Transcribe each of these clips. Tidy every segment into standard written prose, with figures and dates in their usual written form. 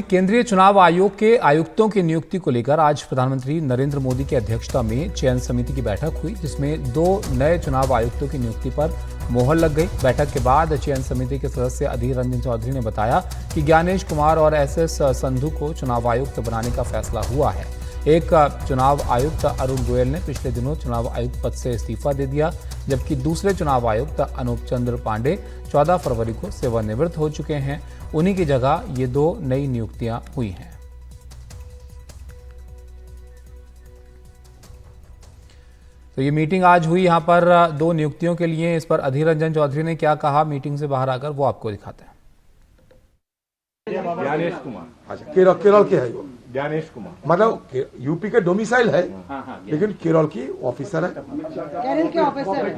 केंद्रीय चुनाव आयोग के आयुक्तों की नियुक्ति को लेकर आज प्रधानमंत्री नरेंद्र मोदी की अध्यक्षता में चयन समिति की बैठक हुई, जिसमें 2 नए चुनाव आयुक्तों की नियुक्ति पर मोहर लग गई। बैठक के बाद चयन समिति के सदस्य अधीर रंजन चौधरी ने बताया कि ज्ञानेश कुमार और एसएस संधू को चुनाव आयुक्त बनाने का फैसला हुआ है। एक चुनाव आयुक्त अरुण गोयल ने पिछले दिनों चुनाव आयुक्त पद से इस्तीफा दे दिया, जबकि दूसरे चुनाव आयुक्त अनूप चंद्र पांडे 14 फरवरी को सेवानिवृत्त हो चुके हैं। उन्हीं की जगह ये 2 नई नियुक्तियां हुई हैं। तो ये मीटिंग आज हुई यहाँ पर 2 नियुक्तियों के लिए। इस पर अधीर रंजन चौधरी ने क्या कहा मीटिंग से बाहर आकर, वो आपको दिखाते हैं। ज्ञानेश कुमार, अच्छा, केरल के है वो ज्ञानेश कुमार, मतलब यूपी के डोमिसाइल है, लेकिन केरल की ऑफिसर है। केरल के ऑफिसर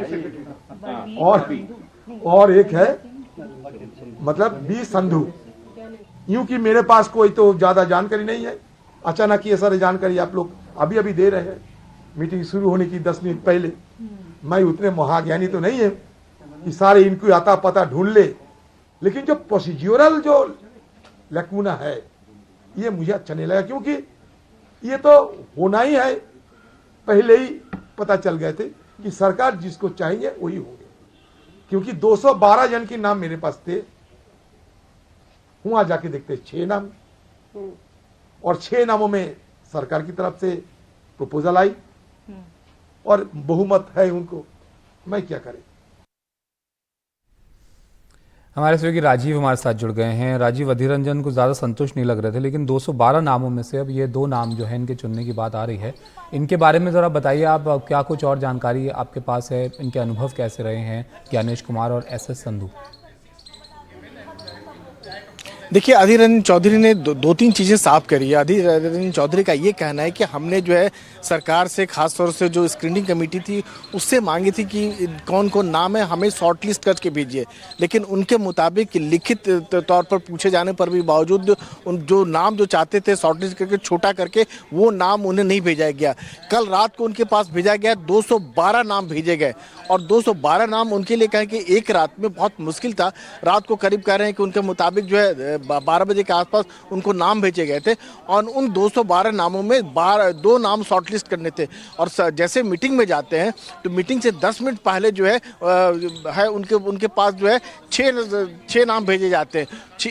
और एक है मतलब बी संधू। यूं कि मेरे पास कोई तो ज्यादा जानकारी नहीं है, अचानक ये सारी जानकारी आप लोग अभी अभी दे रहे हैं मीटिंग शुरू होने की 10 मिनट पहले। मैं उतने महाज्ञानी तो नहीं है कि सारे इनको आता पता ढूंढ ले, लेकिन जो प्रोसीड्यूरल जो लैकुना है ये मुझे अच्छा नहीं लगा, क्योंकि ये तो होना ही है। पहले ही पता चल गए थे कि सरकार जिसको चाहिए वही होंगे, क्योंकि 212 जन के नाम मेरे पास थे। वहां जाके देखते 6 नाम, और 6 नामों में सरकार की तरफ से प्रपोजल आई और बहुमत है उनको। मैं क्या करें। हमारे सहयोगी राजीव हमारे साथ जुड़ गए हैं। राजीव, अधीर रंजन को ज़्यादा संतुष्ट नहीं लग रहे थे, लेकिन 212 नामों में से अब ये 2 नाम जो है इनके चुनने की बात आ रही है। इनके बारे में ज़रा बताइए आप, क्या कुछ और जानकारी आपके पास है? इनके अनुभव कैसे रहे हैं ज्ञानेश कुमार और एसएस संधू? देखिए, अधीर रंजन चौधरी ने 2-3 चीज़ें साफ करी है। अधीर रंजन चौधरी का ये कहना है कि हमने जो है सरकार से, खास तौर से जो स्क्रीनिंग कमेटी थी उससे मांगी थी कि कौन कौन नाम है हमें शॉर्ट लिस्ट करके भेजिए, लेकिन उनके मुताबिक लिखित तौर पर पूछे जाने पर भी बावजूद उन जो नाम जो चाहते थे शॉर्ट लिस्ट करके छोटा करके वो नाम उन्हें नहीं भेजा गया। कल रात को उनके पास भेजा गया 212 नाम भेजे गए, और 212 नाम उनके लिए कहें कि एक रात में बहुत मुश्किल था। रात को करीब कह रहे हैं कि उनके मुताबिक जो है 12 बजे के आसपास उनको नाम भेजे गए थे, और उन 212 नामों में 2 नाम शॉर्टलिस्ट करने थे। और जैसे मीटिंग में जाते हैं तो मीटिंग से 10 मिनट पहले जो है उनके पास जो है 6 नाम भेजे जाते हैं।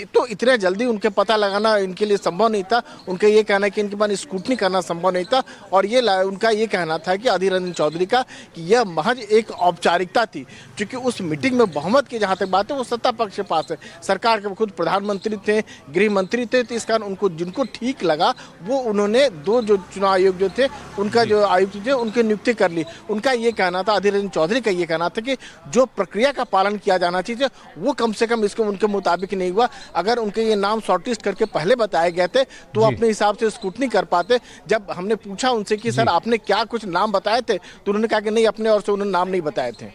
तो इतने जल्दी उनके पता लगाना इनके लिए संभव नहीं था। उनका ये कहना है कि इनके पास स्क्रूटनी करना संभव नहीं था, और ये उनका ये कहना था कि अधीर रंजन चौधरी का कि यह महज एक औपचारिकता थी, क्योंकि उस मीटिंग में बहुमत की जहाँ तक बात है वो सत्ता पक्ष के पास है। सरकार के खुद प्रधानमंत्री थे, गृह मंत्री थे, तो इस कारण उनको जिनको ठीक लगा वो उन्होंने 2 जो चुनाव आयोग जो थे उनका जो आयुक्त थे उनकी नियुक्ति कर ली। उनका ये कहना था, अधीर रंजन चौधरी का ये कहना था कि जो प्रक्रिया का पालन किया जाना चाहिए वो कम से कम इसको उनके मुताबिक नहीं हुआ। अगर उनके ये नाम शॉर्टलिस्ट करके पहले बताए गए थे तो अपने हिसाब से स्क्रूटनी कर पाते। जब हमने पूछा उनसे कि सर आपने क्या कुछ नाम बताए थे, तो उन्होंने कहा कि नहीं, अपने और से उन्होंने नाम नहीं बताए थे।